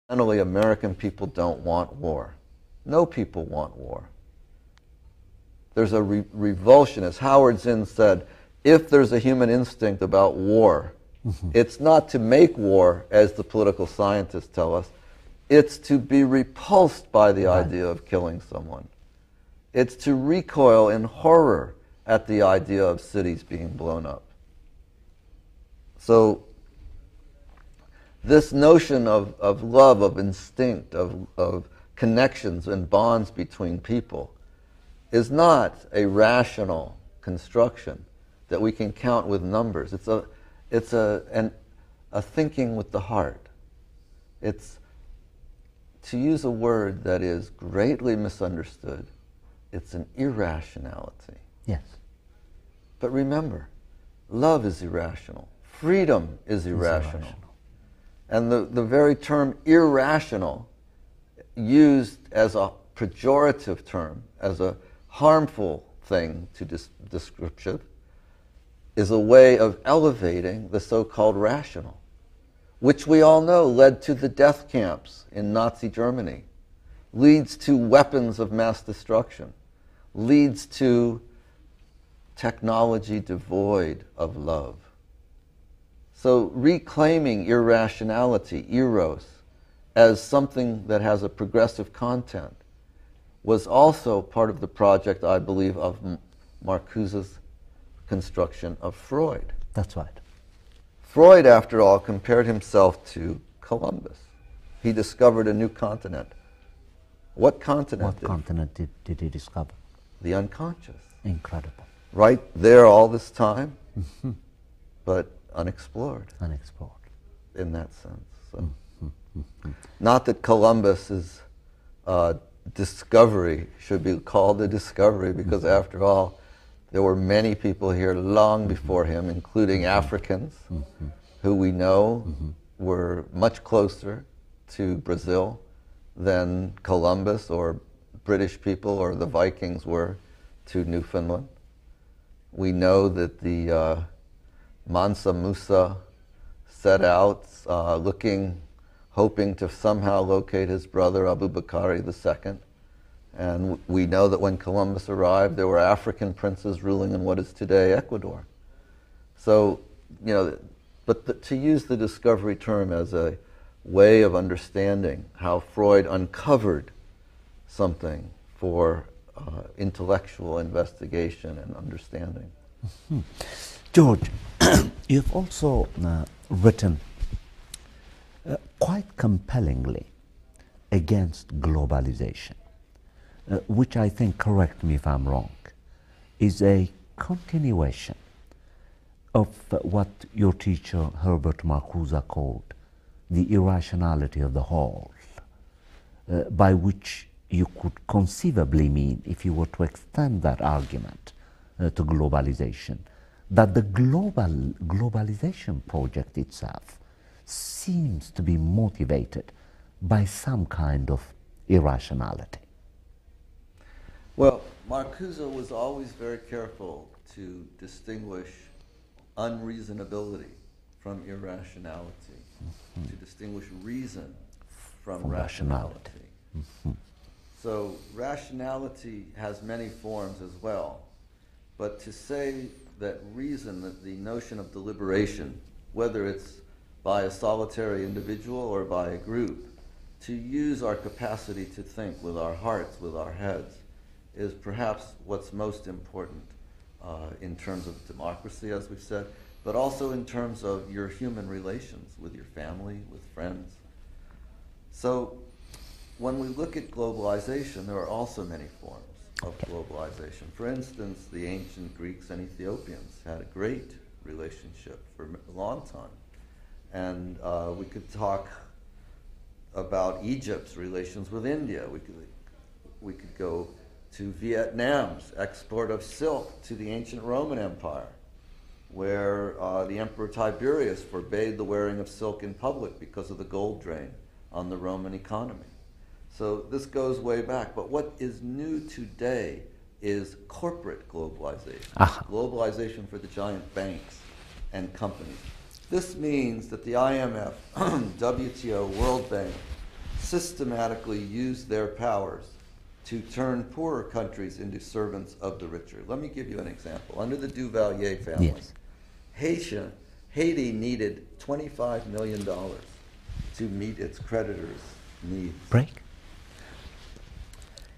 Fundamentally, American people don't want war. No people want war. There's a revulsion. As Howard Zinn said, if there's a human instinct about war, it's not to make war, as the political scientists tell us. It's to be repulsed by the idea of killing someone. It's to recoil in horror at the idea of cities being blown up. So this notion of love, of instinct, of connections and bonds between people is not a rational construction that we can count with numbers. It's a thinking with the heart. It's, to use a word that is greatly misunderstood, it's an irrationality. Yes. But remember, love is irrational. Freedom is irrational. And the very term irrational, used as a pejorative term, as a harmful thing to descriptive, is a way of elevating the so-called rational, which we all know led to the death camps in Nazi Germany, leads to weapons of mass destruction, leads to technology devoid of love. So reclaiming irrationality, eros, as something that has a progressive content was also part of the project, I believe, of Marcuse's construction of Freud. That's right. Freud, after all, compared himself to Columbus. He discovered a new continent. What continent? What continent did he discover? The unconscious. Incredible. Right there all this time, but unexplored. Unexplored. In that sense. So. Not that Columbus's discovery should be called a discovery, because after all, there were many people here long before him, including Africans, who we know were much closer to Brazil than Columbus or British people or the Vikings were to Newfoundland. We know that the Mansa Musa set out hoping to somehow locate his brother Abu Bakr II. And we know that when Columbus arrived, there were African princes ruling in what is today Ecuador. So, you know, but to use the discovery term as a way of understanding how Freud uncovered something for intellectual investigation and understanding. George, you've also written quite compellingly against globalization, which I think, correct me if I'm wrong, is a continuation of what your teacher Herbert Marcuse called the irrationality of the whole, by which you could conceivably mean, if you were to extend that argument to globalization, that the globalization project itself seems to be motivated by some kind of irrationality. Well, Marcuse was always very careful to distinguish unreasonability from irrationality, to distinguish reason from rationality. So rationality has many forms as well, but to say that reason, that the notion of deliberation, whether it's by a solitary individual or by a group, to use our capacity to think with our hearts, with our heads, is perhaps what's most important in terms of democracy, as we've said, but also in terms of your human relations with your family, with friends. So when we look at globalization, there are also many forms of globalization. For instance, the ancient Greeks and Ethiopians had a great relationship for a long time. And we could talk about Egypt's relations with India. We could go to Vietnam's export of silk to the ancient Roman Empire, where the Emperor Tiberius forbade the wearing of silk in public because of the gold drain on the Roman economy. So this goes way back. But what is new today is corporate globalization. Globalization for the giant banks and companies. This means that the IMF, WTO, World Bank, systematically use their powers to turn poorer countries into servants of the richer. Let me give you an example. Under the Duvalier family, Yes. Haiti needed $25 million to meet its creditors' needs. Break?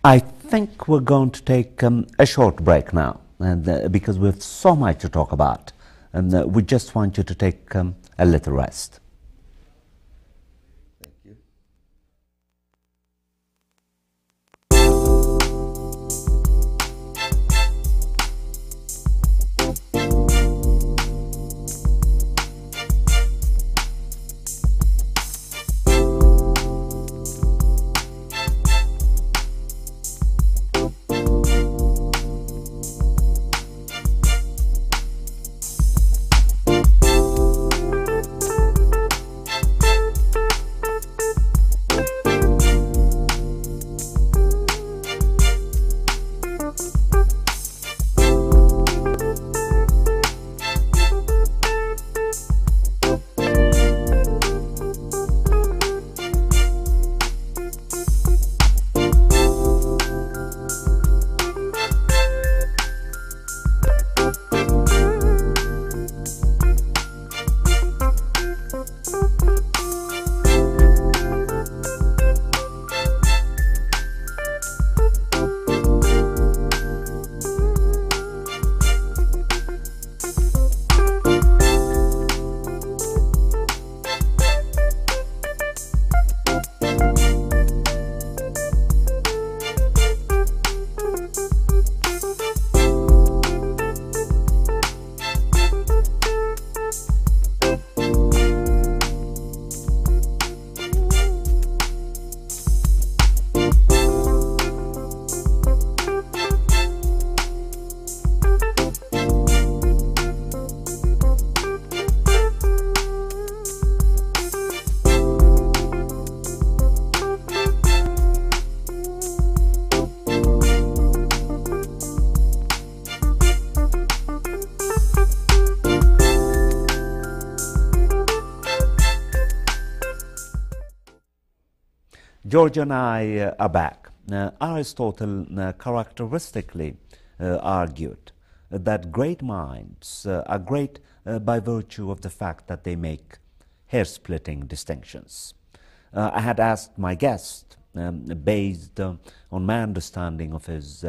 I think we're going to take a short break now, and because we have so much to talk about, and we just want you to take a little rest. Thank you. George and I are back. Aristotle characteristically argued that great minds are great by virtue of the fact that they make hair-splitting distinctions. I had asked my guest, based on my understanding of his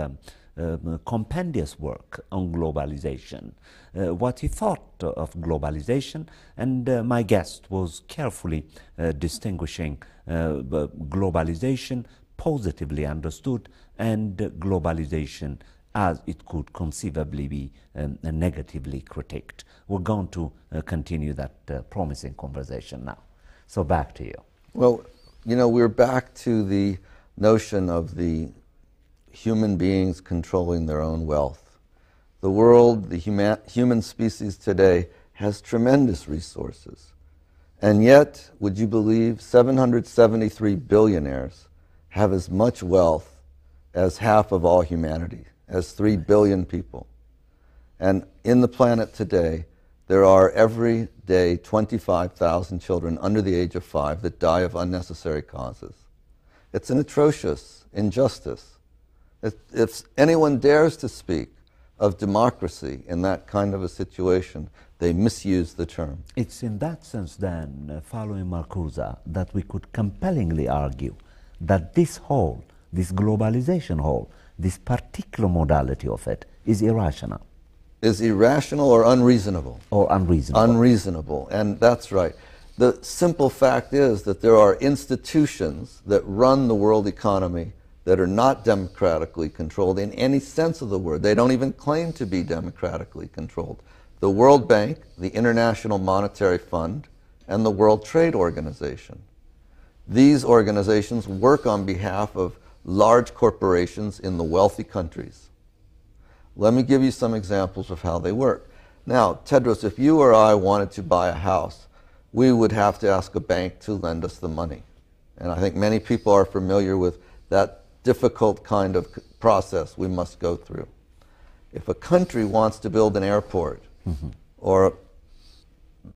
compendious work on globalization, what he thought of globalization, and my guest was carefully distinguishing globalization positively understood and globalization as it could conceivably be negatively critiqued. We're going to continue that promising conversation now. So back to you. Well, you know, we're back to the notion of the human beings controlling their own wealth. The world, the human species today has tremendous resources. And yet, would you believe, 773 billionaires have as much wealth as half of all humanity, as 3 billion people. And in the planet today, there are every day 25,000 children under the age of 5 that die of unnecessary causes. It's an atrocious injustice. If anyone dares to speak of democracy in that kind of a situation, they misuse the term. It's in that sense then, following Marcuse, that we could compellingly argue that this whole, this globalization whole, this particular modality of it is irrational. Is irrational or unreasonable? Or unreasonable. Unreasonable, and that's right. The simple fact is that there are institutions that run the world economy that are not democratically controlled in any sense of the word. They don't even claim to be democratically controlled. The World Bank, the International Monetary Fund, and the World Trade Organization. These organizations work on behalf of large corporations in the wealthy countries. Let me give you some examples of how they work. Now, Tedros, if you or I wanted to buy a house, we would have to ask a bank to lend us the money. And I think many people are familiar with that difficult kind of process we must go through. If a country wants to build an airport or